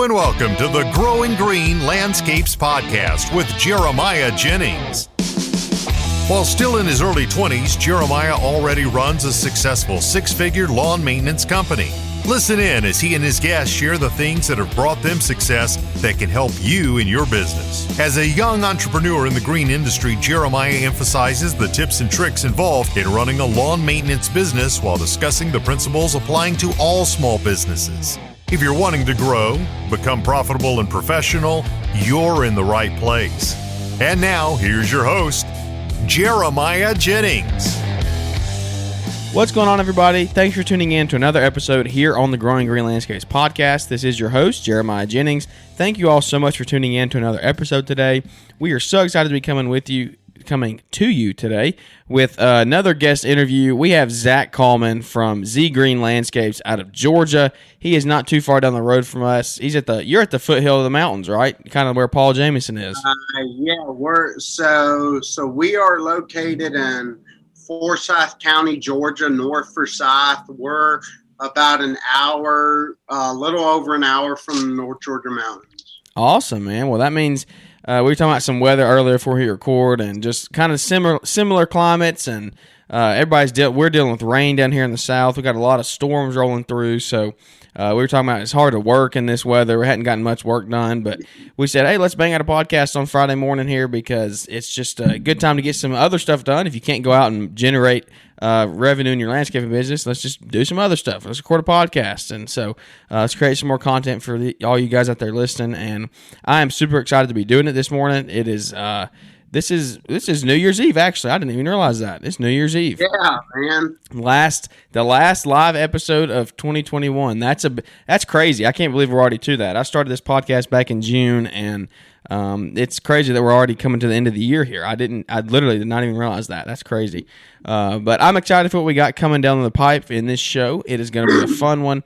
Hello and welcome to the Growing Green Landscapes Podcast with Jeremiah Jennings. While still in his early 20s, Jeremiah already runs a successful six-figure lawn maintenance company. Listen in as he and his guests share the things that have brought them success that can help you in your business. As a young entrepreneur in the green industry, Jeremiah emphasizes the tips and tricks involved in running a lawn maintenance business while discussing the principles applying to all small businesses. If you're wanting to grow, become profitable and professional, you're in the right place. And now, here's your host, Jeremiah Jennings. What's going on, everybody? Thanks for tuning in to another episode here on the Growing Green Landscapes Podcast. This is your host, Jeremiah Jennings. Thank you all so much for tuning in to another episode today. We are so excited to be coming to you today with another guest interview. We have Zach Kallman from Z Green Landscapes out of Georgia. He is not too far down the road from us. You're at the foothill of the mountains, right? Kind of where Paul Jameson is. Yeah, we are located in Forsyth County, Georgia, North Forsyth. We're about an hour, a little over an hour from the North Georgia mountains. Awesome, man. Well, that means we were talking about some weather earlier before we record, and just kind of similar climates, and we're dealing with rain down here in the south. We got a lot of storms rolling through, so we were talking about it's hard to work in this weather. We hadn't gotten much work done, but we said, hey, let's bang out a podcast on Friday morning here because it's just a good time to get some other stuff done. If you can't go out and generate revenue in your landscaping business, let's just do some other stuff. Let's record a podcast. And so let's create some more content for all you guys out there listening. And I am super excited to be doing it this morning. It is This is New Year's Eve, actually. I didn't even realize that. It's New Year's Eve. Yeah, man. The last live episode of 2021. That's crazy. I can't believe we're already to that. I started this podcast back in June, and it's crazy that we're already coming to the end of the year here. I literally did not even realize that. That's crazy. But I'm excited for what we got coming down the pipe in this show. It is going to be a fun one.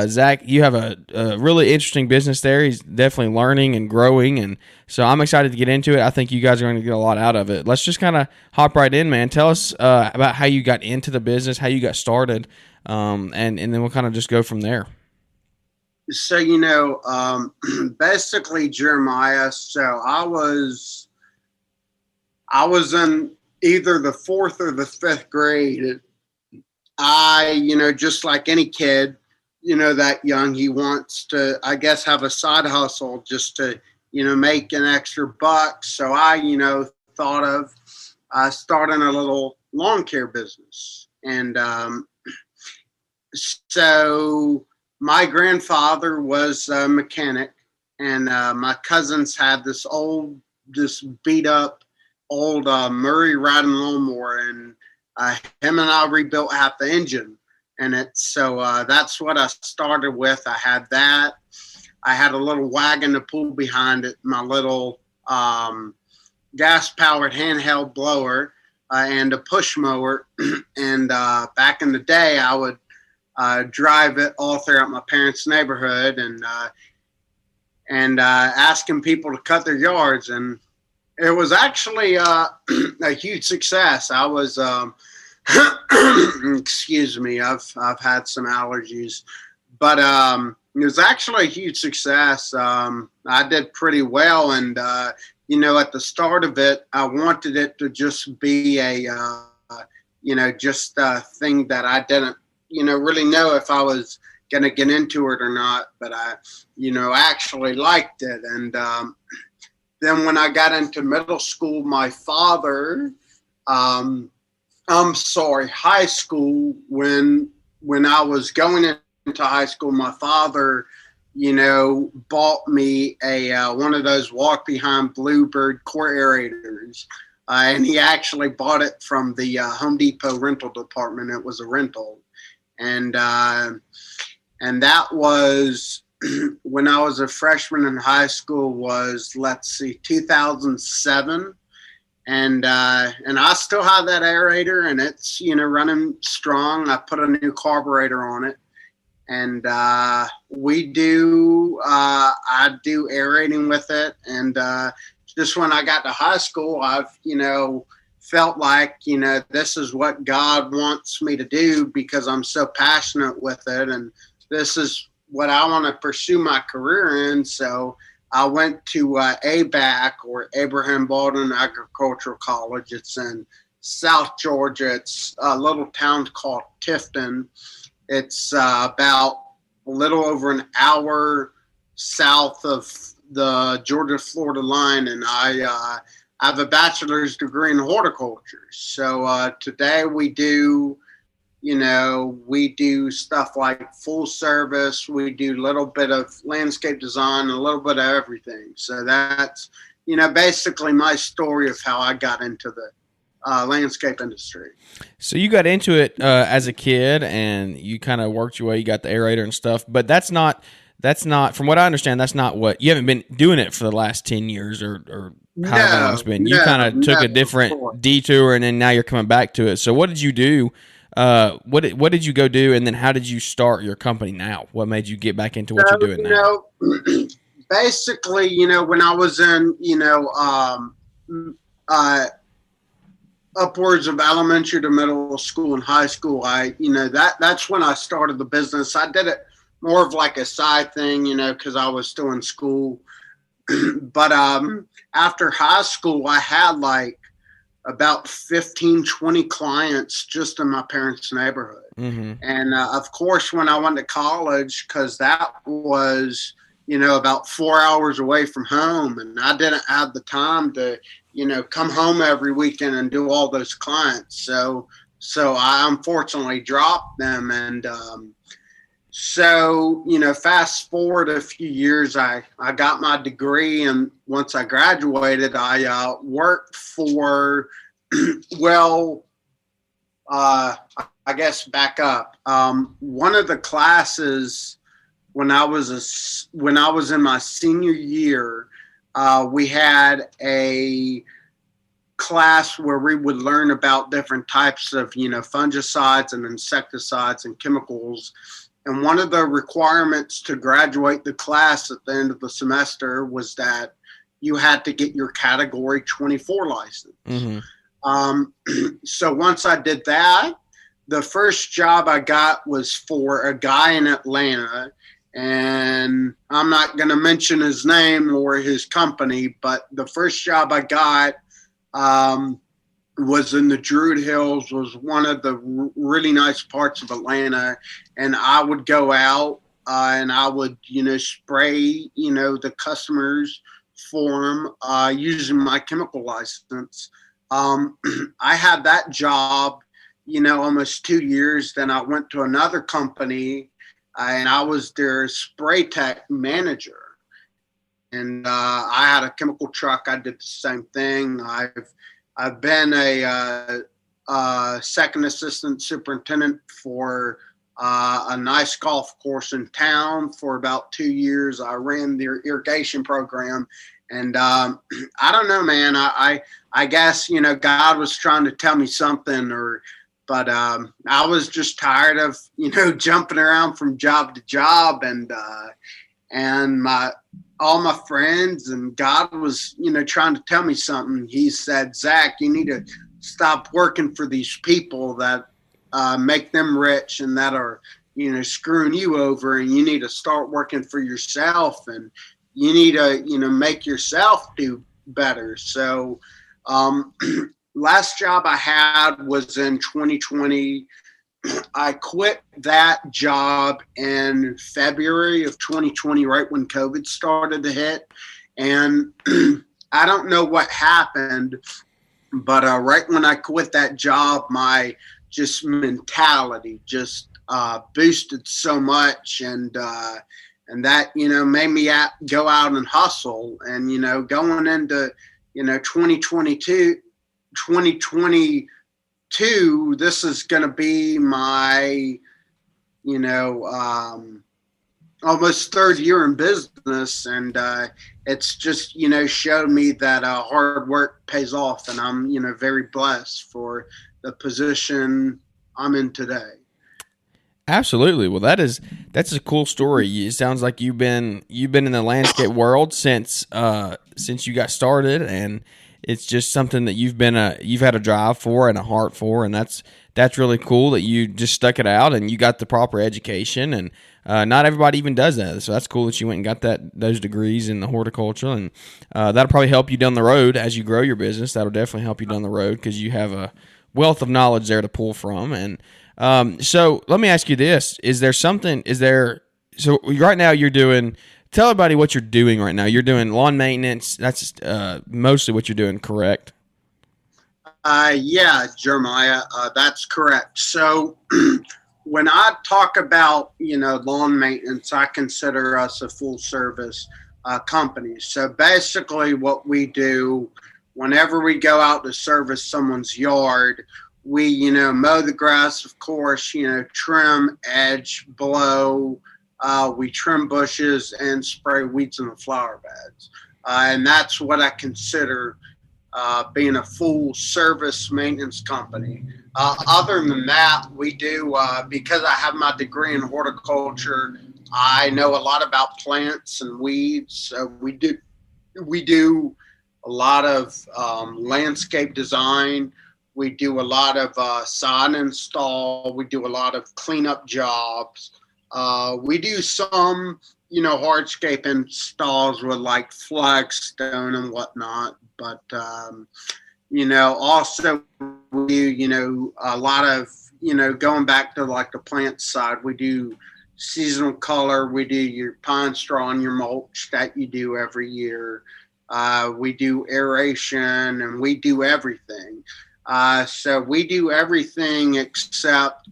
Zach, you have a really interesting business there. He's definitely learning and growing, and so I'm excited to get into it. I think you guys are going to get a lot out of it. Let's just kind of hop right in, man. Tell us about how you got into the business, how you got started, and then we'll kind of just go from there. So, basically, Jeremiah, so I was in either the fourth or the fifth grade. Just like any kid, that young, he wants to, I guess, have a side hustle just to, make an extra buck. So I, thought of starting a little lawn care business. And so my grandfather was a mechanic, and my cousins had this beat up old Murray riding lawnmower, and him and I rebuilt half the engine. And that's what I started with. I had that. I had a little wagon to pull behind it, my little gas-powered handheld blower, and a push mower. And back in the day, I would drive it all throughout my parents' neighborhood and asking people to cut their yards. And it was actually a huge success. I was excuse me, I've had some allergies, but it was actually a huge success. I did pretty well, and at the start of it, I wanted it to just be a just a thing that I didn't really know if I was gonna get into it or not, but I actually liked it. And then when I got into middle school, my father high school, when I was going into high school, my father, bought me one of those walk behind Bluebird core aerators. And he actually bought it from the Home Depot rental department. It was a rental. And that was when I was a freshman in high school, was 2007. And I still have that aerator, and it's, running strong. I put a new carburetor on it, and I do aerating with it. And just when I got to high school, I've, felt like, this is what God wants me to do because I'm so passionate with it. And this is what I want to pursue my career in. So I went to ABAC, or Abraham Baldwin Agricultural College. It's in South Georgia. It's a little town called Tifton. It's about a little over an hour south of the Georgia-Florida line, and I have a bachelor's degree in horticulture. So today we do stuff like full service. We do a little bit of landscape design, a little bit of everything. So that's, basically my story of how I got into the landscape industry. So you got into it as a kid, and you kind of worked your way. You got the aerator and stuff, but that's not. From what I understand, that's not what you haven't been doing it for the last 10 years or however long it's been. You kind of took a different detour, and then now you're coming back to it. So what did you do? What did you go do, and then how did you start your company now? What made you get back into what you're doing now? Basically, when I was in, upwards of elementary to middle school and high school, that's when I started the business. I did it more of like a side thing, because I was still in school. But after high school, I had like about 15, 20 clients just in my parents' neighborhood. Mm-hmm. And of course, when I went to college, because that was, about 4 hours away from home, and I didn't have the time to, come home every weekend and do all those clients. So I unfortunately dropped them. And so, fast forward a few years, I got my degree, and once I graduated, I worked for, I guess back up. One of the classes when I was in my senior year, we had a class where we would learn about different types of, fungicides and insecticides and chemicals. And one of the requirements to graduate the class at the end of the semester was that you had to get your Category 24 license. Mm-hmm. So once I did that, the first job I got was for a guy in Atlanta. And I'm not going to mention his name or his company, but the first job I got was in the Druid Hills, was one of the really nice parts of Atlanta. And I would go out and I would, spray, the customers for them using my chemical license. I had that job, almost 2 years. Then I went to another company and I was their spray tech manager. And I had a chemical truck. I did the same thing. I've been a second assistant superintendent for a nice golf course in town for about 2 years. I ran their irrigation program. And I don't know, man. I guess, God was trying to tell me something, but I was just tired of, jumping around from job to job, and all my friends, and God was, trying to tell me something. He said, Zach, you need to stop working for these people that make them rich and that are, screwing you over, and you need to start working for yourself, and you need to, make yourself do better. So last job I had was in 2020. I quit that job in February of 2020, right when COVID started to hit. And I don't know what happened, but right when I quit that job, my just mentality just boosted so much. And that, made me go out and hustle. And, going into, 2022, this is going to be my, almost third year in business. And it's just, showed me that hard work pays off. And I'm, very blessed for the position I'm in today. Absolutely. Well, that's a cool story. It sounds like you've been in the landscape world since you got started, and it's just something that you've had a drive for and a heart for, and that's really cool that you just stuck it out and you got the proper education. And not everybody even does that, so that's cool that you went and got those degrees in the horticulture, and that'll probably help you down the road as you grow your business. That'll definitely help you down the road because you have a wealth of knowledge there to pull from. And so let me ask you this: so right now you're doing? Tell everybody what you're doing right now. You're doing lawn maintenance. That's mostly what you're doing, correct? Yeah, Jeremiah, that's correct. So when I talk about, lawn maintenance, I consider us a full service company. So basically what we do whenever we go out to service someone's yard, we, mow the grass, of course, trim, edge, blow, we trim bushes and spray weeds in the flower beds. And that's what I consider being a full service maintenance company. Other than that, we do, because I have my degree in horticulture, I know a lot about plants and weeds. So we do a lot of landscape design. We do a lot of sod install. We do a lot of cleanup jobs. We do some, hardscape installs with like flagstone and whatnot. But, also we do, a lot of, going back to like the plant side, we do seasonal color. We do your pine straw and your mulch that you do every year. We do aeration and we do everything. So we do everything except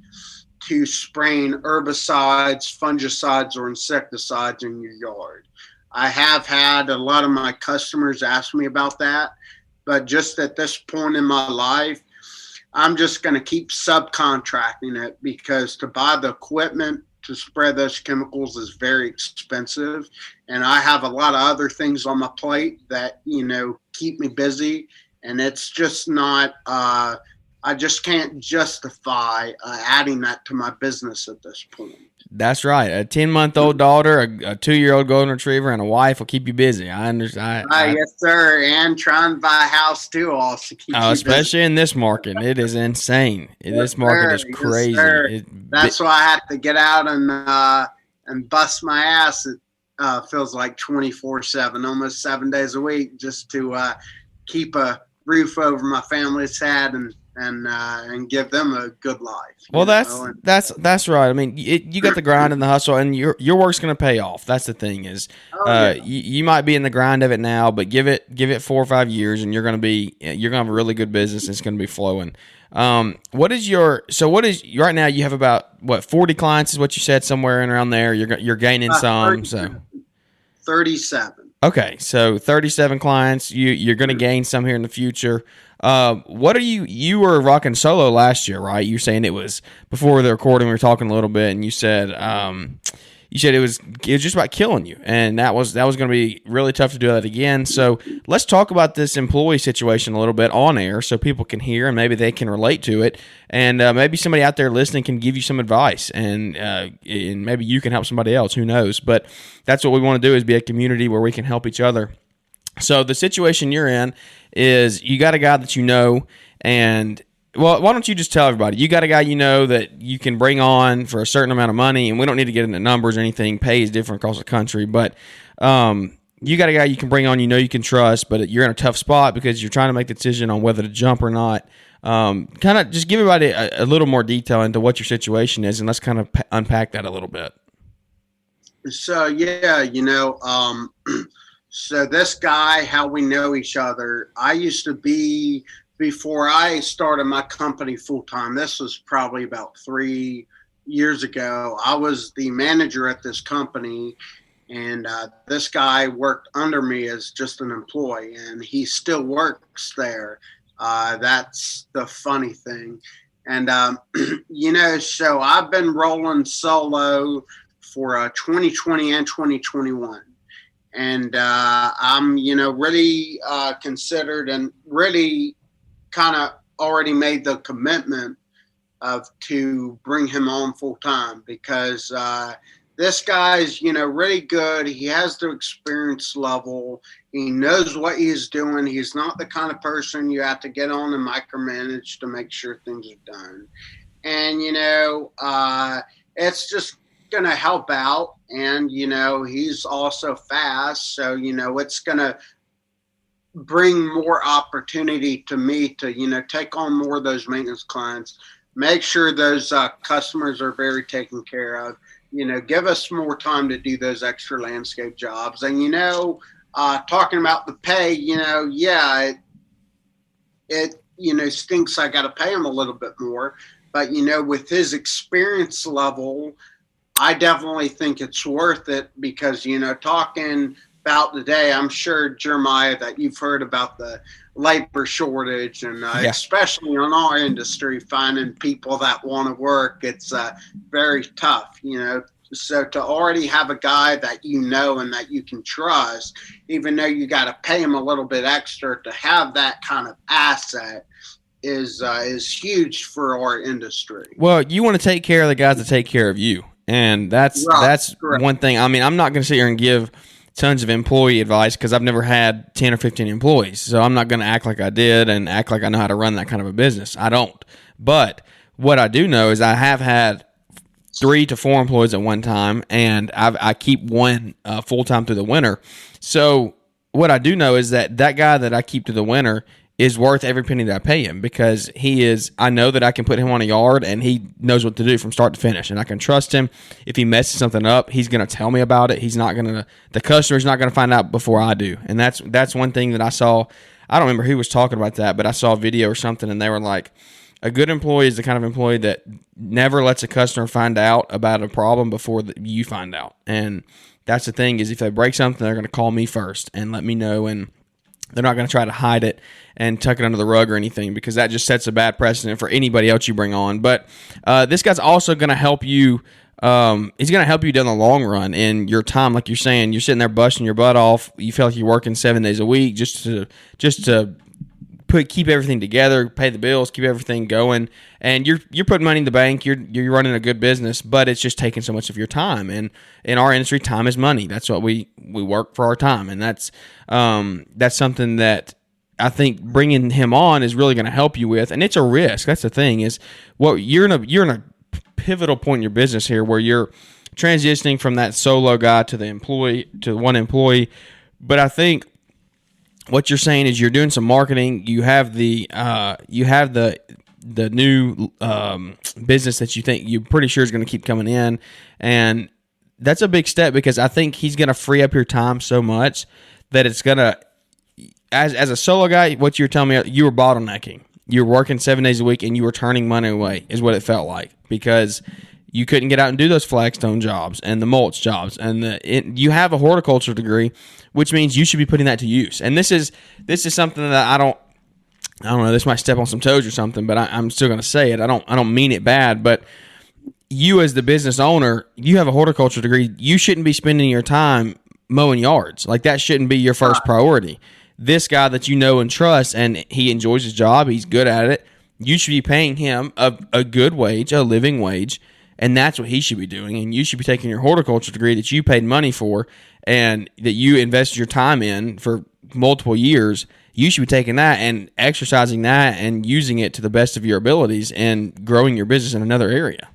to spraying herbicides, fungicides, or insecticides in your yard. I have had a lot of my customers ask me about that, but just at this point in my life, I'm just going to keep subcontracting it because to buy the equipment to spray those chemicals is very expensive. And I have a lot of other things on my plate that, keep me busy. And it's just not, I just can't justify adding that to my business at this point. That's right. A 10-month-old daughter, a 2-year-old golden retriever, and a wife will keep you busy. I understand. Yes, sir. And trying to buy a house too also keeps you especially busy. In this market. It is insane. This market is crazy. Yes, that's why I have to get out and bust my ass. It feels like 24/7, almost 7 days a week, just to keep a roof over my family's head and give them a good life. Well, that's right. I mean, you got the grind and the hustle, and your work's going to pay off. That's the thing is, you might be in the grind of it now, but give it 4 or 5 years, and you're going to have a really good business. And it's going to be flowing. What is right now? You have about 40 clients is what you said, somewhere in around there. You're gaining some. 37. Okay, so 37 clients. You're going to gain some here in the future. What are you were rocking solo last year, right? You're saying it was before the recording. We were talking a little bit, and you said it was just about killing you, and that was going to be really tough to do that again. So let's talk about this employee situation a little bit on air, so people can hear and maybe they can relate to it, and maybe somebody out there listening can give you some advice, and maybe you can help somebody else. Who knows? But that's what we want to do, is be a community where we can help each other. So the situation you're in is you got a guy that you know, and well, why don't you just tell everybody? You got a guy you know that you can bring on for a certain amount of money, and we don't need to get into numbers or anything. Pay is different across the country, but you got a guy you can bring on you can trust, but you're in a tough spot because you're trying to make the decision on whether to jump or not. Kind of just give everybody a little more detail into what your situation is, and let's kind of unpack that a little bit. So, yeah, so this guy, how we know each other, I used to be, before I started my company full time, this was probably about 3 years ago, I was the manager at this company, and this guy worked under me as just an employee, and he still works there. That's the funny thing. And, so I've been rolling solo for 2020 and 2021. And I'm, really considered and really kind of already made the commitment to bring him on full time, because this guy's, really good. He has the experience level. He knows what he's doing. He's not the kind of person you have to get on and micromanage to make sure things are done. And, it's just going to help out. And, he's also fast. So, it's going to bring more opportunity to me to, take on more of those maintenance clients, make sure those customers are very taken care of, give us more time to do those extra landscape jobs. And, talking about the pay, it stinks. I got to pay him a little bit more, but, with his experience level, I definitely think it's worth it because, talking about today, I'm sure, Jeremiah, that you've heard about the labor shortage and especially in our industry, finding people that want to work, it's very tough, So to already have a guy that and that you can trust, even though you got to pay him a little bit extra to have that kind of asset is huge for our industry. Well, you want to take care of the guys that take care of you. And that's correct. One thing. I mean, I'm not going to sit here and give tons of employee advice because I've never had 10 or 15 employees. So I'm not going to act like I did and act like I know how to run that kind of a business. I don't. But what I do know is I have had 3 to 4 employees at one time, and I keep one full-time through the winter. So what I do know is that guy that I keep to the winter is worth every penny that I pay him because I know that I can put him on a yard and he knows what to do from start to finish, and I can trust him. If he messes something up, he's going to tell me about it. The customer's not going to find out before I do. And that's one thing that I saw. I don't remember who was talking about that, but I saw a video or something and they were like, a good employee is the kind of employee that never lets a customer find out about a problem before you find out. And that's the thing is if they break something, they're going to call me first and let me know, and they're not going to try to hide it and tuck it under the rug or anything because that just sets a bad precedent for anybody else you bring on. But this guy's also going to help you. He's going to help you down the long run in your time. Like you're saying, you're sitting there busting your butt off. You feel like you're working 7 days a week just to keep everything together, pay the bills, keep everything going, and you're putting money in the bank. You're running a good business, but it's just taking so much of your time. And in our industry, time is money. That's what we work for our time, and that's something that I think bringing him on is really going to help you with. And it's a risk. That's the thing is, you're in a pivotal point in your business here where you're transitioning from that solo guy to one employee. But I think what you're saying is you're doing some marketing. You have the new business that you're pretty sure is going to keep coming in, and that's a big step because I think he's going to free up your time so much that it's going to, as a solo guy, what you're telling me, you were bottlenecking. You were working 7 days a week and you were turning money away is what it felt like because you couldn't get out and do those flagstone jobs and the mulch jobs. And you have a horticulture degree, which means you should be putting that to use. And this is something that I don't know, this might step on some toes or something, but I'm still going to say it. I don't mean it bad, but you as the business owner, you have a horticulture degree. You shouldn't be spending your time mowing yards. Like that shouldn't be your first priority. This guy that you know and trust, and he enjoys his job, he's good at it, you should be paying him a good wage, a living wage, and that's what he should be doing. And you should be taking your horticulture degree that you paid money for and that you invested your time in for multiple years. You should be taking that and exercising that and using it to the best of your abilities and growing your business in another area.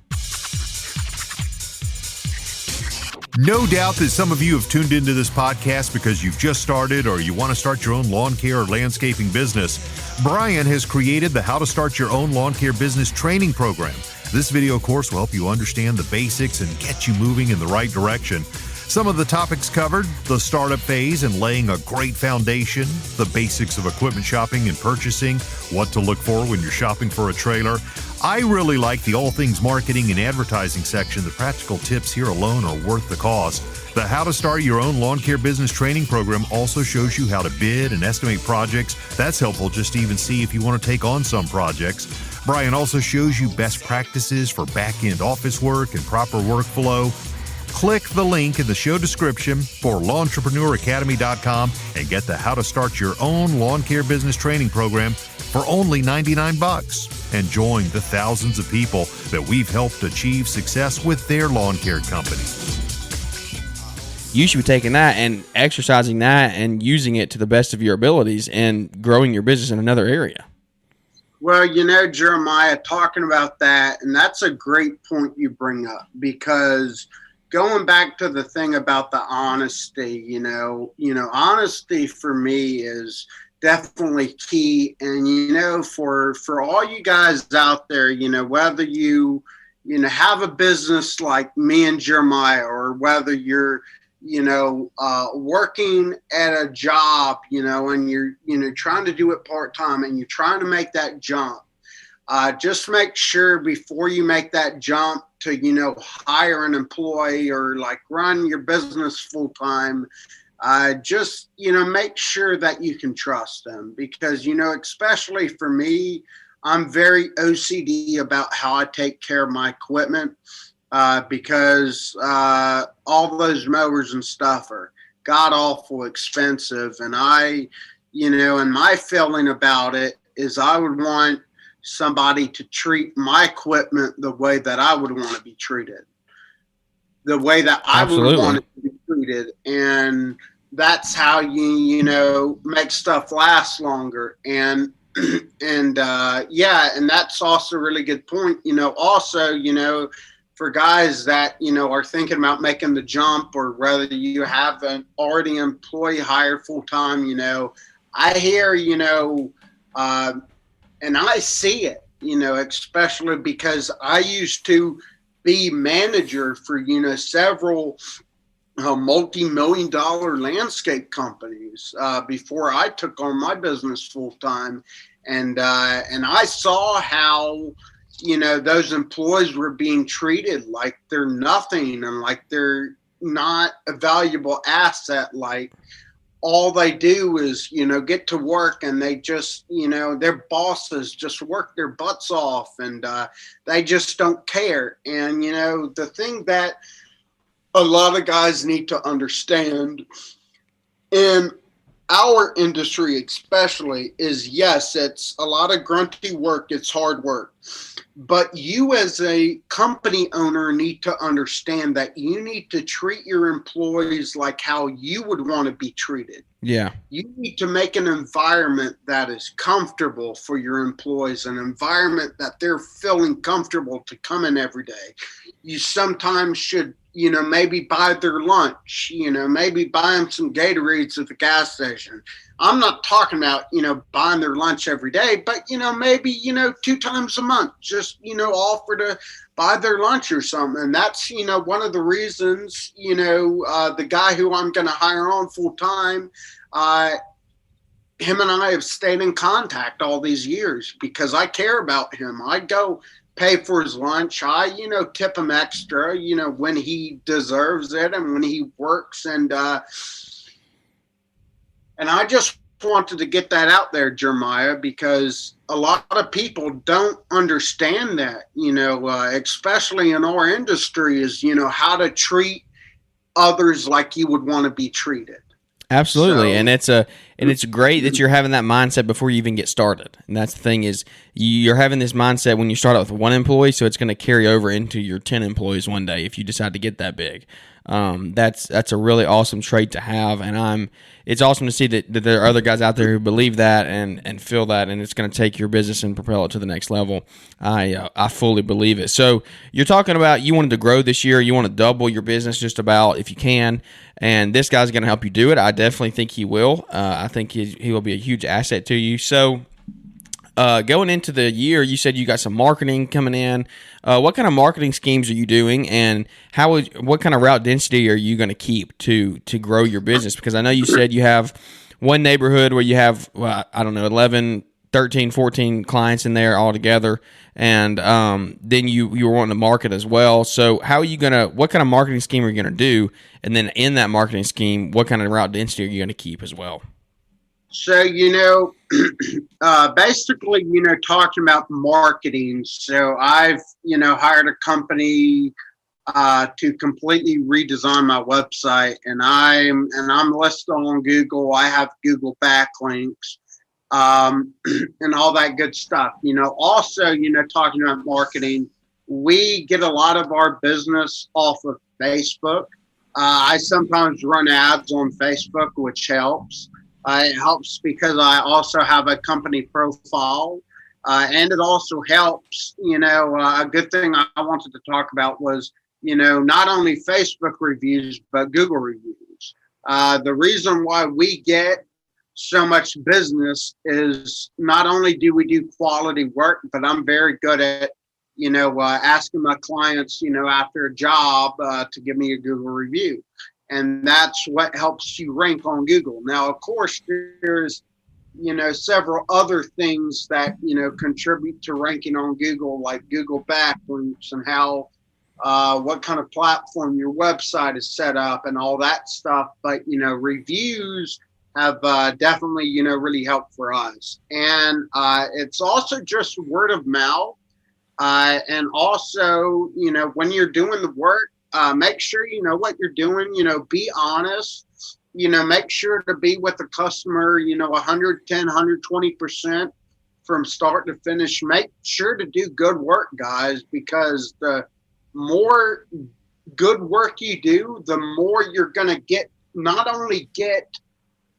No doubt that some of you have tuned into this podcast because you've just started or you want to start your own lawn care or landscaping business. Brian has created the How to Start Your Own Lawn Care Business training program. This video course will help you understand the basics and get you moving in the right direction. Some of the topics covered: the startup phase and laying a great foundation, the basics of equipment shopping and purchasing, what to look for when you're shopping for a trailer. I really like the all things marketing and advertising section. The practical tips here alone are worth the cost. The How to Start Your Own Lawn Care Business training program also shows you how to bid and estimate projects. That's helpful just to even see if you want to take on some projects. Brian also shows you best practices for back-end office work and proper workflow. Click the link in the show description for LawEntrepreneurAcademy.com and get the How to Start Your Own Lawn Care Business training program for only $99. And join the thousands of people that we've helped achieve success with their lawn care company. you should be taking that and exercising that and using it to the best of your abilities and growing your business in another area. Well, Jeremiah, talking about that, and that's a great point you bring up, because going back to the thing about the honesty, honesty for me is definitely key. And, for all you guys out there, whether you have a business like me and Jeremiah, or whether you're, working at a job, and you're, trying to do it part-time and you're trying to make that jump, just make sure before you make that jump to, hire an employee or like run your business full-time, just, make sure that you can trust them, because, especially for me, I'm very OCD about how I take care of my equipment. Because all those mowers and stuff are god awful expensive, and and my feeling about it is I would want somebody to treat my equipment the way that I would want to be treated, the way that I would want it to be treated, and that's how you make stuff last longer. And and that's also a really good point. Also, for guys that, are thinking about making the jump, or whether you have an already employee hired full time, I hear, and I see it, especially because I used to be manager for, several multi-million-dollar landscape companies before I took on my business full time. And I saw how, those employees were being treated like they're nothing and like they're not a valuable asset. Like all they do is, get to work, and they just, their bosses just work their butts off, and they just don't care. And, the thing that a lot of guys need to understand in our industry especially is, yes, it's a lot of grunty work. It's hard work. But you as a company owner need to understand that you need to treat your employees like how you would want to be treated. Yeah. You need to make an environment that is comfortable for your employees, an environment that they're feeling comfortable to come in every day. You sometimes should, maybe buy their lunch, maybe buy them some Gatorades at the gas station. I'm not talking about, buying their lunch every day, but, maybe, 2 times a month, just, offer to buy their lunch or something. And that's, one of the reasons, the guy who I'm going to hire on full time, him and I have stayed in contact all these years because I care about him. I go pay for his lunch. I, tip him extra, when he deserves it and when he works. And I just wanted to get that out there, Jeremiah, because a lot of people don't understand that, especially in our industry, is, how to treat others like you would want to be treated. Absolutely. So, and it's great that you're having that mindset before you even get started. And that's the thing, is you're having this mindset when you start out with one employee, so it's going to carry over into your 10 employees one day if you decide to get that big. That's a really awesome trait to have, and it's awesome to see that there are other guys out there who believe that and feel that, and it's going to take your business and propel it to the next level. I fully believe it. So you're talking about you wanted to grow this year, you want to double your business just about if you can, and this guy's going to help you do it. I definitely think he will. I think he will be a huge asset to you. So going into the year, you said you got some marketing coming in. What kind of marketing schemes are you doing, and what kind of route density are you going to keep to grow your business? Because I know you said you have one neighborhood where you have, 11, 13, 14 clients in there all together, and then you were wanting to market as well. So what kind of marketing scheme are you going to do? And then in that marketing scheme, what kind of route density are you going to keep as well? So, basically, talking about marketing. So I've, hired a company to completely redesign my website, and I'm listed on Google. I have Google backlinks, and all that good stuff. Also, talking about marketing, we get a lot of our business off of Facebook. I sometimes run ads on Facebook, which helps. It helps because I also have a company profile. And it also helps, a good thing I wanted to talk about was, not only Facebook reviews, but Google reviews. The reason why we get so much business is not only do we do quality work, but I'm very good at, asking my clients, after a job to give me a Google review. And that's what helps you rank on Google. Now, of course, there's, several other things that, contribute to ranking on Google, like Google backlinks and how, what kind of platform your website is set up and all that stuff. But, reviews have definitely, really helped for us. And it's also just word of mouth. And also, when you're doing the work, make sure you know what you're doing, be honest, make sure to be with the customer, 110, 120% from start to finish. Make sure to do good work, guys, because the more good work you do, the more you're going to get, not only get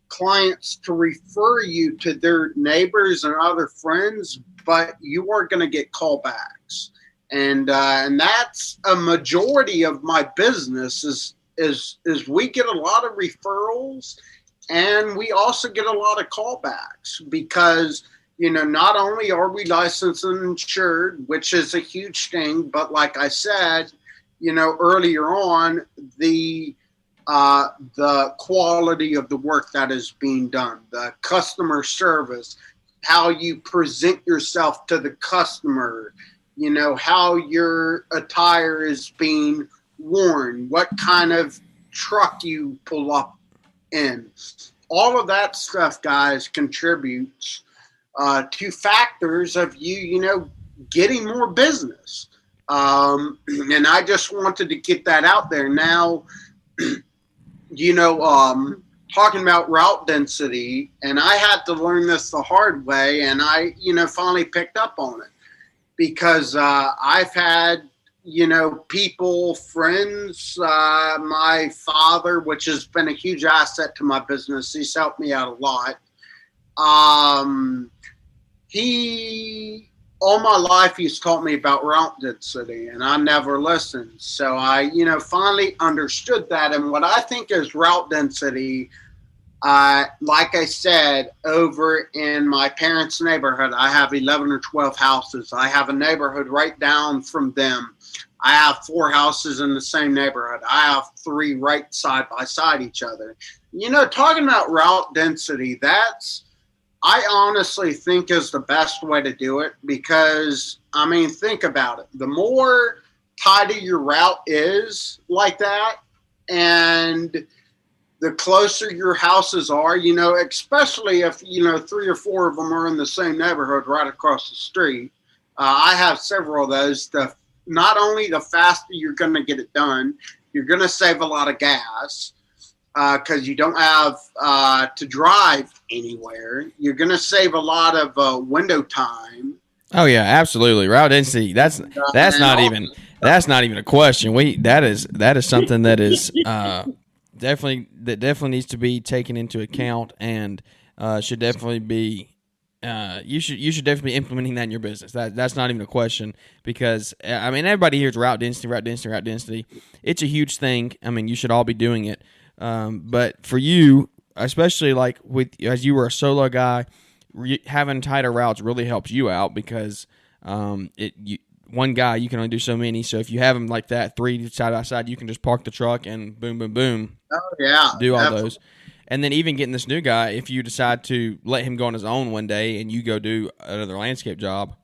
clients to refer you to their neighbors and other friends, but you are going to get callbacks. And that's a majority of my business is we get a lot of referrals, and we also get a lot of callbacks because, not only are we licensed and insured, which is a huge thing, but like I said, earlier on, the quality of the work that is being done, the customer service, how you present yourself to the customer, how your attire is being worn, what kind of truck you pull up in. All of that stuff, guys, contributes to factors of you, getting more business. And I just wanted to get that out there. Now, talking about route density, and I had to learn this the hard way, and I, finally picked up on it because I've had, people, friends, my father, which has been a huge asset to my business. He's helped me out a lot. He, all my life, he's taught me about route density, and I never listened. So I, finally understood that. And what I think is route density, like I said, over in my parents' neighborhood, I have 11 or 12 houses. I have a neighborhood right down from them. I have 4 houses in the same neighborhood. I have 3 right side by side each other. Talking about route density, that's, I honestly think, is the best way to do it because, think about it. The more tidy your route is like that, and the closer your houses are, especially if, 3 or 4 of them are in the same neighborhood right across the street. I have several of those. Not only the faster you're going to get it done, you're going to save a lot of gas because you don't have to drive anywhere. You're going to save a lot of window time. Oh yeah, absolutely. Route density. That's not even a question. That is something that is definitely needs to be taken into account and should definitely be. You should definitely be implementing that in your business. That's not even a question because everybody hears route density. It's a huge thing. You should all be doing it. But for you, especially like as you were a solo guy, having tighter routes really helps you out because one guy, you can only do so many. So if you have them like that, 3 side by side, you can just park the truck and boom, boom, boom. Oh yeah, do all definitely. Those. And then even getting this new guy, if you decide to let him go on his own one day and you go do another landscape job,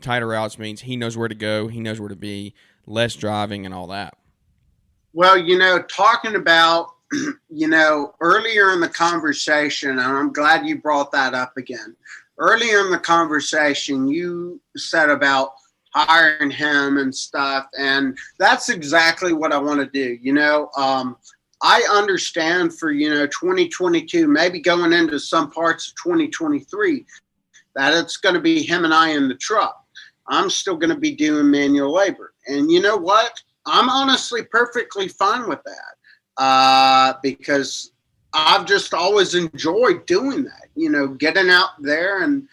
tighter routes means he knows where to go, he knows where to be, less driving and all that. Well, talking about, earlier in the conversation, and I'm glad you brought that up again. Earlier in the conversation, you said about hiring him and stuff, and that's exactly what I want to do. I understand for, 2022, maybe going into some parts of 2023, that it's going to be him and I in the truck. I'm still going to be doing manual labor. And you know what? I'm honestly perfectly fine with that. because I've just always enjoyed doing that, getting out there and,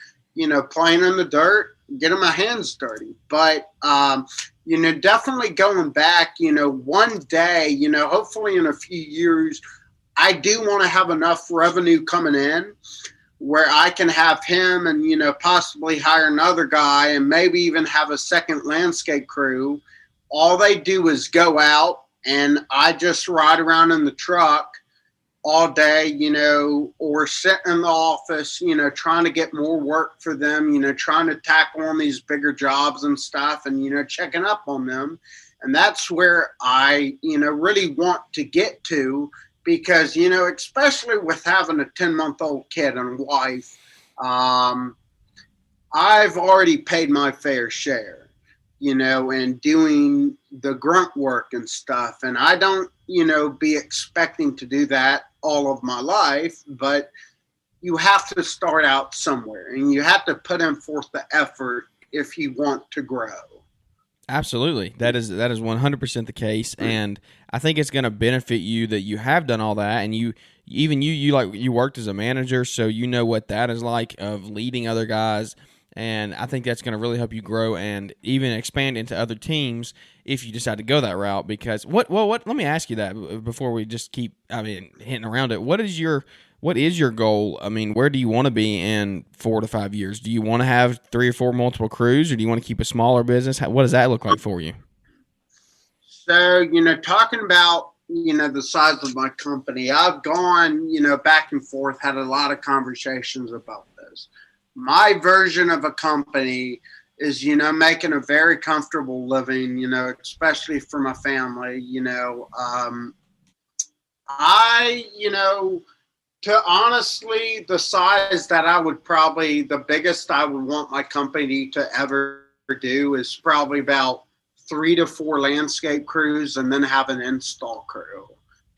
playing in the dirt, getting my hands dirty. But, definitely going back, one day, hopefully in a few years, I do want to have enough revenue coming in where I can have him and, possibly hire another guy and maybe even have a second landscape crew. All they do is go out and I just ride around in the truck all day, or sit in the office, trying to get more work for them, trying to tackle on these bigger jobs and stuff and, checking up on them. And that's where I, really want to get to because, especially with having a 10-month-old kid and wife, I've already paid my fair share, and doing the grunt work and stuff. And I don't, be expecting to do that all of my life, but you have to start out somewhere and you have to put in forth the effort if you want to grow. Absolutely. That is 100% the case. And I think it's going to benefit you that you have done all that. And you worked as a manager, so you know what that is like of leading other guys. And I think that's going to really help you grow and even expand into other teams if you decide to go that route. Because let me ask you that before we just keep, hitting around it. What is your goal? Where do you want to be in 4 to 5 years? Do you want to have 3 or 4 multiple crews, or do you want to keep a smaller business? What does that look like for you? So, talking about, the size of my company, I've gone, back and forth, had a lot of conversations about this. My version of a company is, making a very comfortable living, especially for my family, to honestly, the size that I would probably, the biggest I would want my company to ever do is probably about 3 to 4 landscape crews and then have an install crew,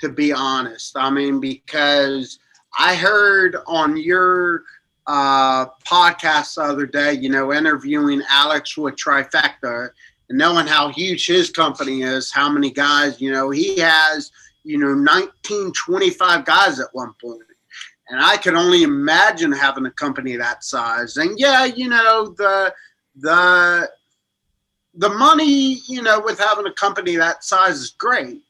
to be honest. Because I heard on your podcast the other day, interviewing Alex with Trifecta and knowing how huge his company is, how many guys, he has, 19, 25 guys at one point. And I could only imagine having a company that size. And yeah, the money, with having a company that size is great.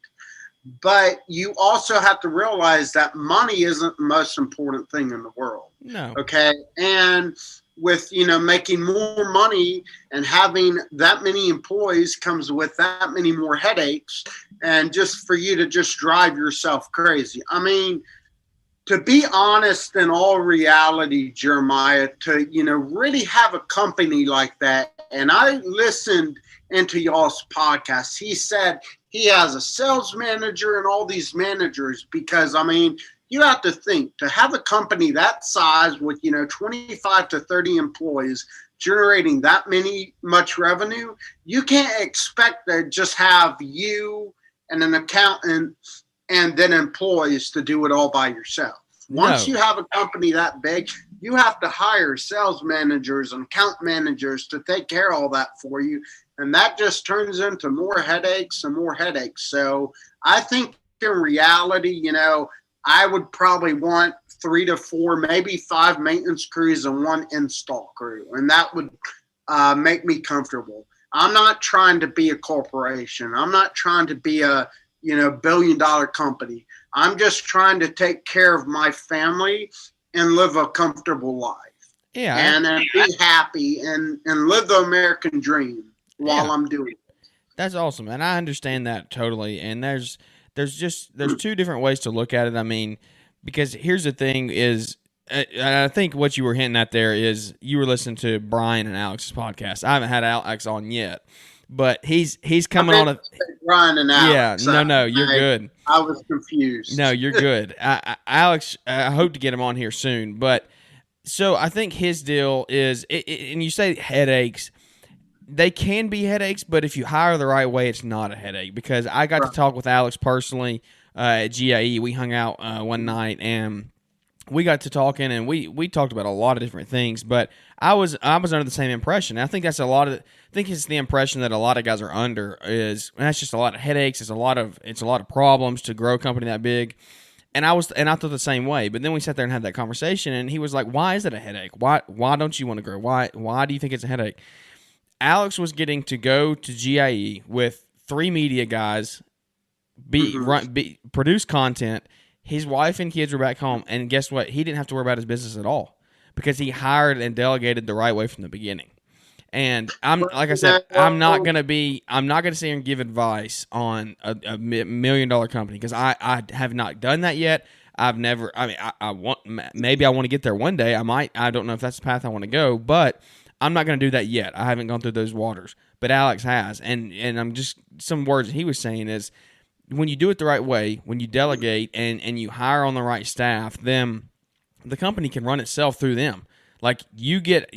But you also have to realize that money isn't the most important thing in the world. No. Okay. And with, making more money and having that many employees comes with that many more headaches. And just for you to just drive yourself crazy. To be honest, in all reality, Jeremiah, to, really have a company like that. And I listened into y'all's podcast. He said he has a sales manager and all these managers because, you have to think to have a company that size with, 25 to 30 employees generating that much revenue, you can't expect to just have you and an accountant and then employees to do it all by yourself. Once you have a company that big, you have to hire sales managers and account managers to take care of all that for you. And that just turns into more headaches and more headaches. So I think in reality, I would probably want 3 to 4, maybe 5 maintenance crews and 1 install crew. And that would make me comfortable. I'm not trying to be a corporation. I'm not trying to be a, billion-dollar company. I'm just trying to take care of my family and live a comfortable life. Yeah. And be happy and live the American dream while I'm doing it. That's awesome. And I understand that totally. And there's 2 different ways to look at it. Because here's the thing is, I think what you were hinting at there is you were listening to Brian and Alex's podcast. I haven't had Alex on yet, but he's coming on. Brian and Alex. Yeah, no, you're good. I was confused. No, you're good. Alex, I hope to get him on here soon. But so I think his deal is, and you say headaches. They can be headaches, but if you hire the right way, it's not a headache. Because I got to talk with Alex personally at GIE. We hung out one night, and we got to talking, and we talked about a lot of different things, but I was under the same impression. I think that's I think it's the impression that a lot of guys are under is, and that's just a lot of headaches. It's a lot of problems to grow a company that big. And I thought the same way. But then we sat there and had that conversation, and he was like, "Why is it a headache? Why don't you want to grow? Why do you think it's a headache?" Alex was getting to go to GIE with 3 media guys, produce content. His wife and kids were back home, and guess what? He didn't have to worry about his business at all because he hired and delegated the right way from the beginning. And like I said, I'm not gonna sit here and give advice on a $1 million company because I have not done that yet. I've never. I mean, I want, maybe I want to get there one day. I might. I don't know if that's the path I want to go, but I'm not going to do that yet. I haven't gone through those waters, but Alex has. And I'm just, some words that he was saying is, when you do it the right way, when you delegate and you hire on the right staff, then the company can run itself through them. Like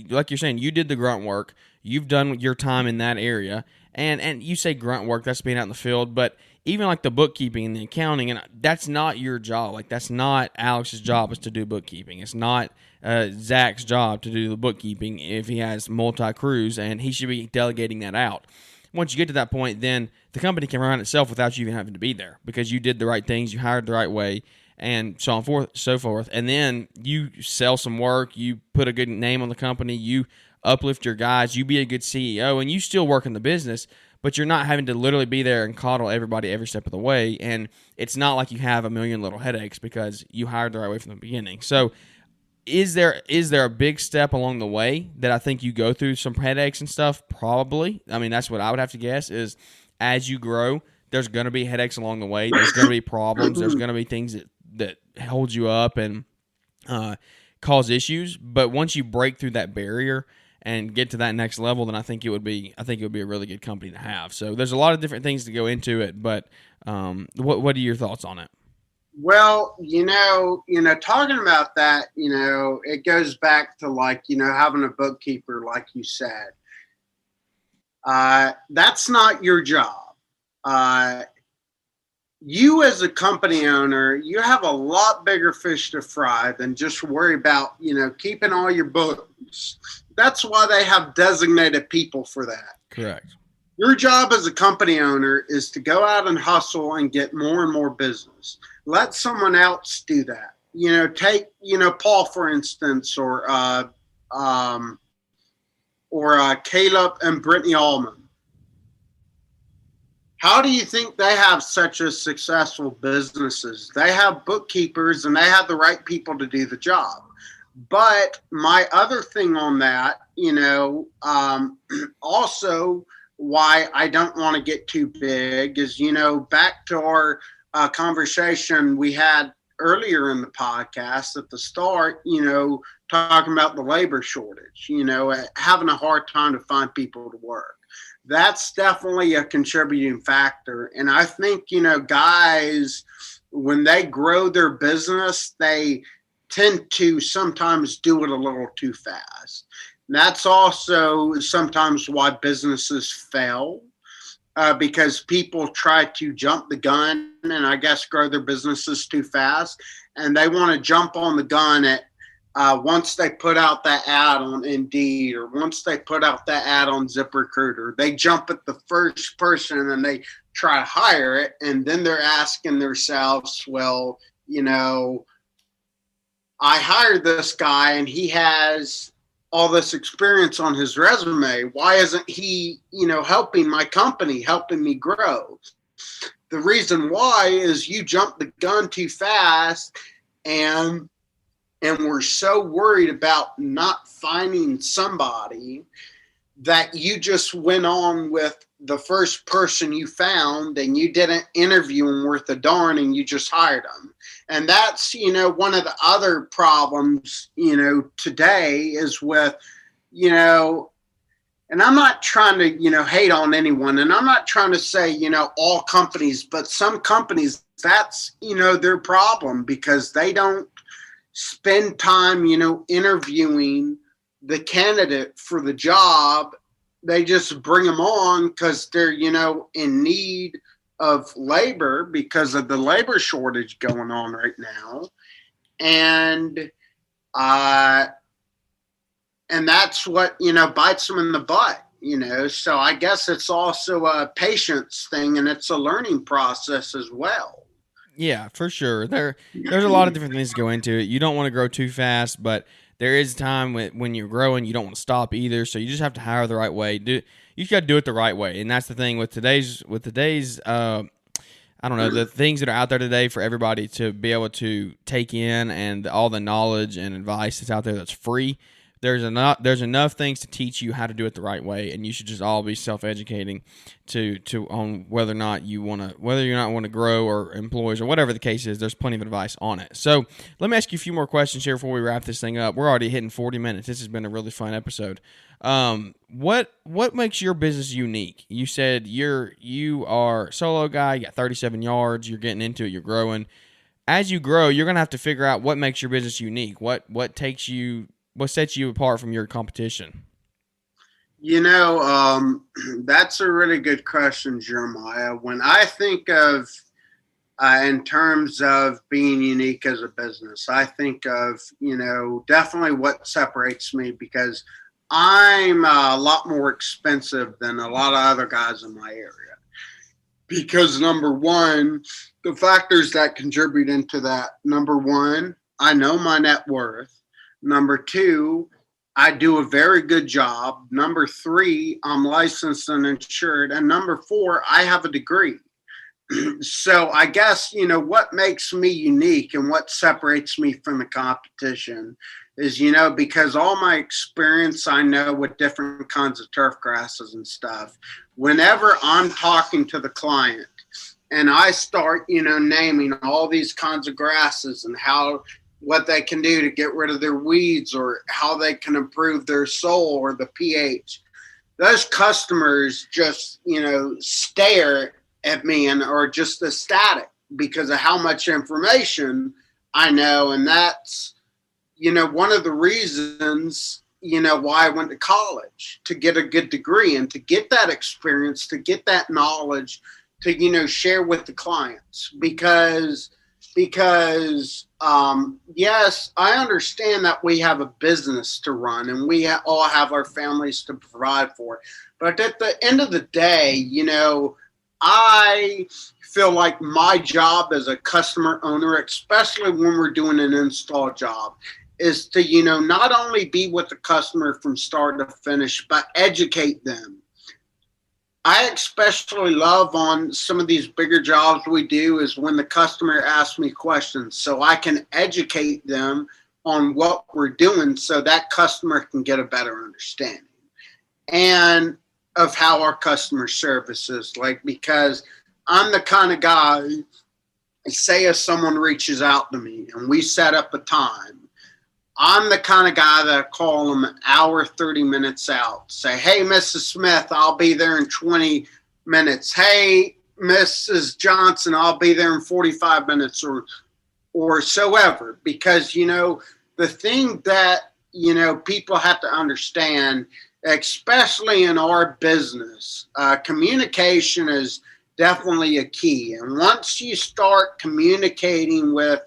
like you're saying, you did the grunt work. You've done your time in that area. And you say grunt work, that's being out in the field, but even like the bookkeeping and the accounting, and that's not your job. Like, that's not Alex's job, is to do bookkeeping. It's not Zach's job to do the bookkeeping if he has multi-crews, and he should be delegating that out. Once you get to that point, then the company can run itself without you even having to be there because you did the right things, you hired the right way, and so on so forth. And then you sell some work, you put a good name on the company, you uplift your guys, you be a good CEO, and you still work in the business, but you're not having to literally be there and coddle everybody every step of the way. And it's not like you have a million little headaches because you hired the right way from the beginning. So is there a big step along the way that I think you go through some headaches and stuff? Probably. I mean, that's what I would have to guess is, as you grow, there's going to be headaches along the way. There's going to be problems. There's going to be things that hold you up and cause issues. But once you break through that barrier and get to that next level, then I think it would be a really good company to have. So there's a lot of different things to go into it, but what are your thoughts on it? Well, talking about that, it goes back to having a bookkeeper, like you said. That's not your job. You as a company owner, you have a lot bigger fish to fry than just worry about, keeping all your books. That's why they have designated people for that. Correct. Your job as a company owner is to go out and hustle and get more and more business. Let someone else do that. Take, Paul, for instance, or Caleb and Brittany Allman. How do you think they have such a successful businesses? They have bookkeepers and they have the right people to do the job. But my other thing on that, also why I don't want to get too big is, back to our conversation we had earlier in the podcast at the start, talking about the labor shortage, having a hard time to find people to work. That's definitely a contributing factor. And I think, guys, when they grow their business, they tend to sometimes do it a little too fast. And that's also sometimes why businesses fail, because people try to jump the gun and I guess grow their businesses too fast. And they want to jump on the gun at once they put out that ad on Indeed or once they put out that ad on ZipRecruiter, they jump at the first person and they try to hire it. And then they're asking themselves, well, I hired this guy and he has all this experience on his resume. Why isn't he, helping my company, helping me grow? The reason why is you jumped the gun too fast and we're so worried about not finding somebody that you just went on with the first person you found and you didn't interview them worth a darn and you just hired them. And that's, one of the other problems, today is with, and I'm not trying to, hate on anyone. And I'm not trying to say, all companies, but some companies, that's, their problem because they don't spend time, interviewing the candidate for the job. They just bring them on because they're, in need of labor because of the labor shortage going on right now. and uh, and that's what bites them in the butt. So I guess it's also a patience thing, and it's a learning process as well. Yeah, for sure. There's a lot of different things that go into it. You don't want to grow too fast, but there is a time when you're growing, you don't want to stop either. So you just have to hire the right way. You just got to do it the right way, and that's the thing with today's. I don't know, the things that are out there today for everybody to be able to take in, and all the knowledge and advice that's out there that's free. There's enough things to teach you how to do it the right way, and you should just all be self-educating to on whether or not you want to grow, or employees, or whatever the case is. There's plenty of advice on it. So let me ask you a few more questions here before we wrap this thing up. We're already hitting 40 minutes. This has been a really fun episode. What makes your business unique? You said you are a solo guy. You got 37 yards. You're getting into it. You're growing. As you grow, you're gonna have to figure out what makes your business unique. What sets you apart from your competition? That's a really good question, Jeremiah. When I think of in terms of being unique as a business, I think of definitely what separates me, because I'm a lot more expensive than a lot of other guys in my area. Because number one, the factors that contribute into that. Number one, I know my net worth. Number two, I do a very good job. Number three, I'm licensed and insured. And number four, I have a degree. So I guess, what makes me unique and what separates me from the competition is, because all my experience I know with different kinds of turf grasses and stuff, whenever I'm talking to the client and I start, naming all these kinds of grasses and what they can do to get rid of their weeds, or how they can improve their soil or the pH, those customers just, stare at me and are just ecstatic because of how much information I know. And that's, one of the reasons, why I went to college, to get a good degree and to get that experience, to get that knowledge, to, share with the clients. Because yes, I understand that we have a business to run, and we all have our families to provide for. But at the end of the day, I feel like my job as a customer owner, especially when we're doing an install job, is to, not only be with the customer from start to finish, but educate them. I especially love on some of these bigger jobs we do is when the customer asks me questions, so I can educate them on what we're doing so that customer can get a better understanding and of how our customer service is. Because I'm the kind of guy, say if someone reaches out to me and we set up a time, I'm the kind of guy that call them an hour, 30 minutes out. Say, hey, Mrs. Smith, I'll be there in 20 minutes. Hey, Mrs. Johnson, I'll be there in 45 minutes or so ever. Because, the thing that, people have to understand, especially in our business, communication is definitely a key. And once you start communicating with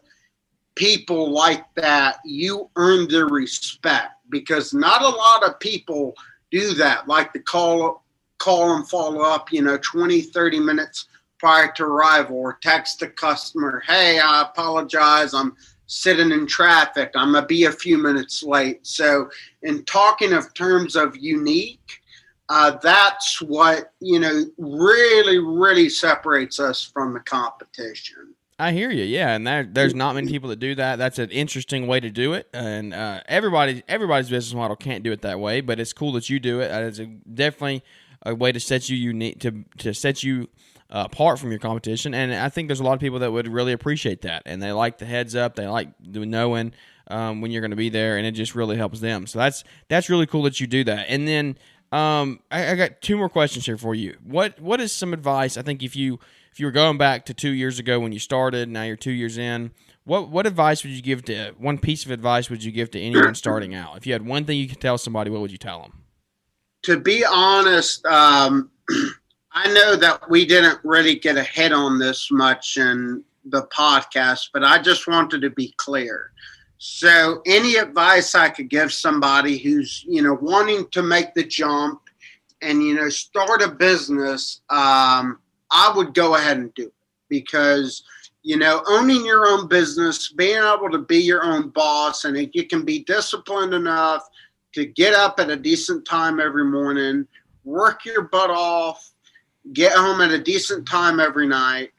people like that, you earn their respect, because not a lot of people do that, like to call and follow up, 20, 30 minutes prior to arrival, or text the customer, hey, I apologize, I'm sitting in traffic, I'm going to be a few minutes late. So in talking of terms of unique, that's what, really, really separates us from the competition. I hear you, yeah, and there's not many people that do that. That's an interesting way to do it, and everybody's business model can't do it that way. But it's cool that you do it. It's definitely a way to set you unique, to set you apart from your competition. And I think there's a lot of people that would really appreciate that, and they like the heads up. They like knowing when you're going to be there, and it just really helps them. So that's really cool that you do that. And then I got two more questions here for you. What is some advice? I think if you were going back to 2 years ago when you started, now you're 2 years in, what advice would you give one piece of advice would you give to anyone starting out? If you had one thing you could tell somebody, what would you tell them? To be honest, I know that we didn't really get ahead on this much in the podcast, but I just wanted to be clear. So any advice I could give somebody who's, wanting to make the jump and, start a business, I would go ahead and do it because, owning your own business, being able to be your own boss, and you can be disciplined enough to get up at a decent time every morning, work your butt off, get home at a decent time every night,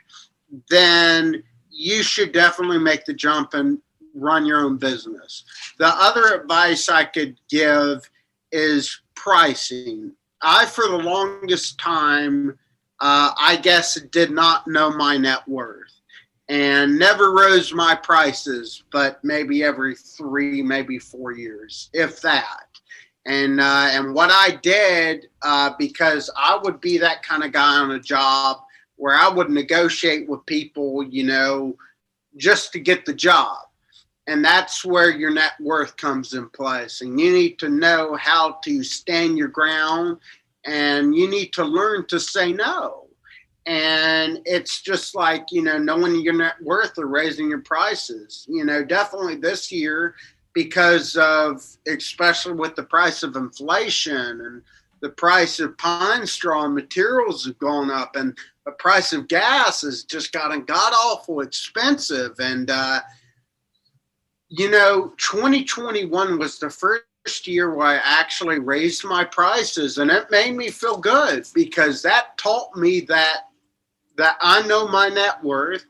then you should definitely make the jump and run your own business. The other advice I could give is pricing. I, for the longest time, I guess, did not know my net worth and never rose my prices, but maybe every 3, maybe 4 years, if that. And what I did, because I would be that kind of guy on a job where I would negotiate with people, just to get the job. And that's where your net worth comes in place. And you need to know how to stand your ground, and you need to learn to say no. And it's just like, knowing your net worth or raising your prices, definitely this year, because of, especially with the price of inflation and the price of pine straw and materials have gone up, and the price of gas has just gotten god awful expensive. And, 2021 was the first year where I actually raised my prices, and it made me feel good because that taught me that I know my net worth,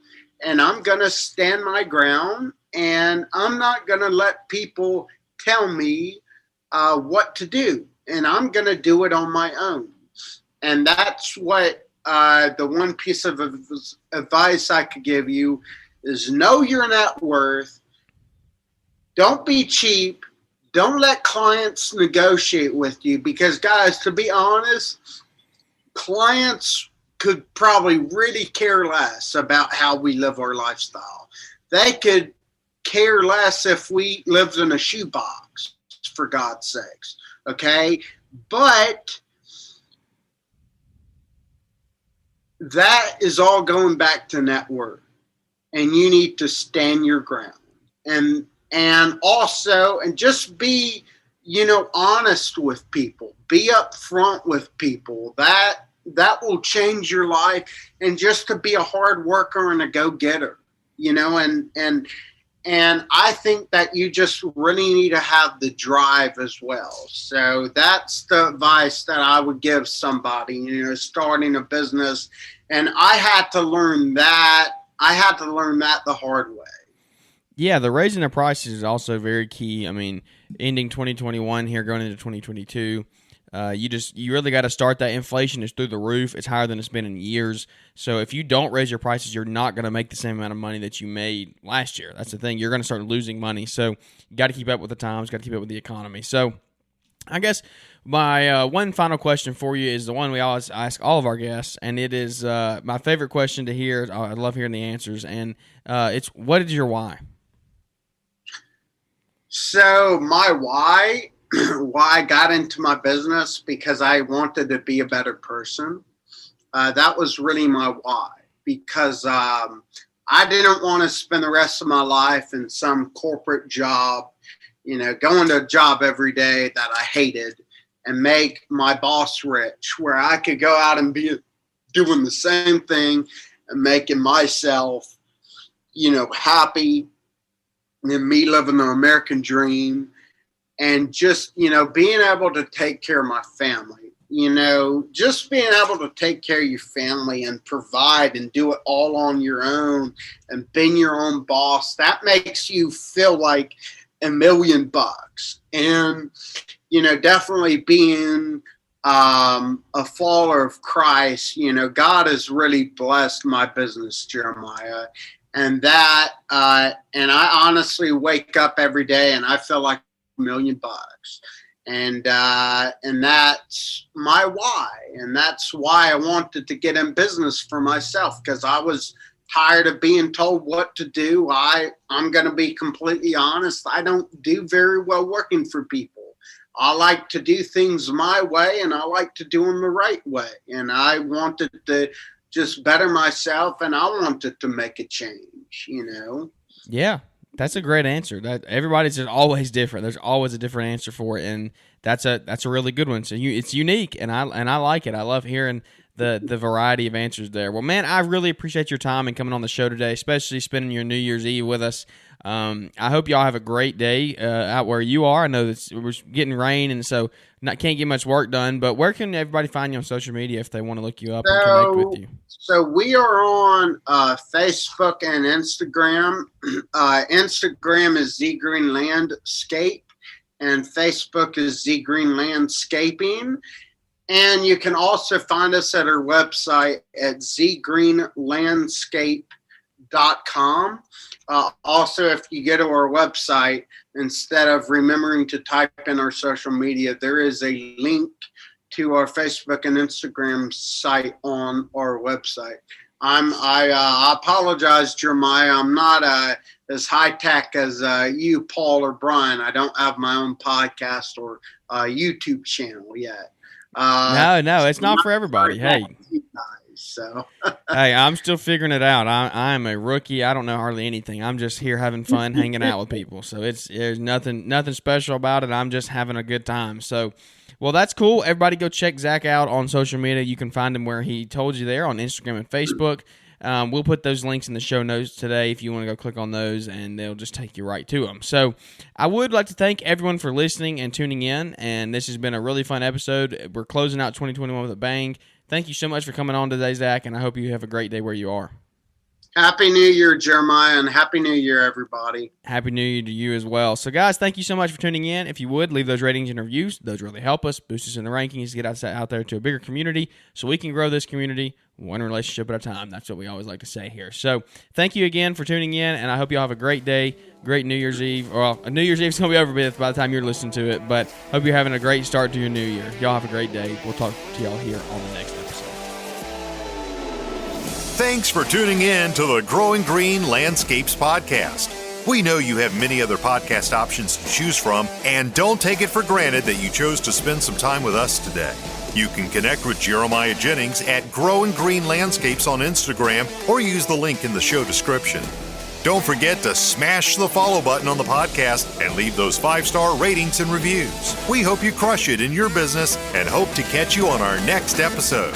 and I'm going to stand my ground, and I'm not going to let people tell me what to do, and I'm going to do it on my own. And that's what the one piece of advice I could give you is know your net worth. Don't be cheap. Don't let clients negotiate with you because, guys, to be honest, clients could probably really care less about how we live our lifestyle. They could care less if we lived in a shoebox, for God's sakes, okay? But that is all going back to net worth, and you need to stand your ground. And also, and just be, honest with people. Be upfront with people. That will change your life. And just to be a hard worker and a go-getter, and I think that you just really need to have the drive as well. So that's the advice that I would give somebody, starting a business. And I had to learn that. I had to learn that the hard way. Yeah, the raising the prices is also very key. I mean, ending 2021 here, going into 2022, you really got to start that. Inflation is through the roof. It's higher than it's been in years. So if you don't raise your prices, you're not going to make the same amount of money that you made last year. That's the thing. You're going to start losing money. So you got to keep up with the times, got to keep up with the economy. So I guess my one final question for you is the one we always ask all of our guests, and it is my favorite question to hear. I love hearing the answers, and it's, what is your why? So my why I got into my business, because I wanted to be a better person. That was really my why, because I didn't want to spend the rest of my life in some corporate job, going to a job every day that I hated and make my boss rich, where I could go out and be doing the same thing and making myself, happy, and me living the American dream, and just, being able to take care of my family, just being able to take care of your family and provide and do it all on your own and being your own boss, that makes you feel like $1 million. And, definitely being a follower of Christ, God has really blessed my business, Jeremiah. And that, and I honestly wake up every day and I feel like $1 million. And that's my why. And that's why I wanted to get in business for myself, because I was tired of being told what to do. I'm going to be completely honest. I don't do very well working for people. I like to do things my way, and I like to do them the right way. And I wanted to just better myself, and I wanted to make a change, you know? Yeah, that's a great answer. That everybody's just always different. There's always a different answer for it, and that's a really good one. So it's unique, and I like it. I love hearing the variety of answers there. Well, man, I really appreciate your time and coming on the show today, especially spending your New Year's Eve with us. I hope y'all have a great day out where you are. I know we're getting rain, and so can't get much work done. But where can everybody find you on social media if they want to look you up and connect with you? So we are on Facebook and Instagram. Instagram is Z Green Landscape, and Facebook is Z Green Landscaping. And you can also find us at our website at zgreenlandscape.com. Also, if you go to our website, instead of remembering to type in our social media, there is a link to our Facebook and Instagram site on our website. I apologize, Jeremiah. I'm not as high tech as you, Paul, or Brian. I don't have my own podcast or YouTube channel yet. No, it's not for everybody. Hey. So hey, I'm still figuring it out. I'm a rookie. I don't know hardly anything. I'm just here having fun, hanging out with people. So there's nothing special about it. I'm just having a good time. So, well, that's cool. Everybody go check Zach out on social media. You can find him where he told you there on Instagram and Facebook. We'll put those links in the show notes today if you want to go click on those, and they'll just take you right to them. So I would like to thank everyone for listening and tuning in, and this has been a really fun episode. We're closing out 2021 with a bang. Thank you so much for coming on today, Zach, and I hope you have a great day where you are. Happy New Year, Jeremiah, and Happy New Year, everybody. Happy New Year to you as well. So, guys, thank you so much for tuning in. If you would, leave those ratings and reviews. Those really help us, boost us in the rankings, get us out there to a bigger community so we can grow this community one relationship at a time. That's what we always like to say here. So, thank you again for tuning in, and I hope you all have a great day, great New Year's Eve. Well, New Year's Eve is going to be over with by the time you're listening to it, but hope you're having a great start to your new year. Y'all have a great day. We'll talk to y'all here on the next episode. Thanks for tuning in to the Growing Green Landscapes podcast. We know you have many other podcast options to choose from, and don't take it for granted that you chose to spend some time with us today. You can connect with Jeremiah Jennings at Growing Green Landscapes on Instagram or use the link in the show description. Don't forget to smash the follow button on the podcast and leave those 5-star ratings and reviews. We hope you crush it in your business and hope to catch you on our next episode.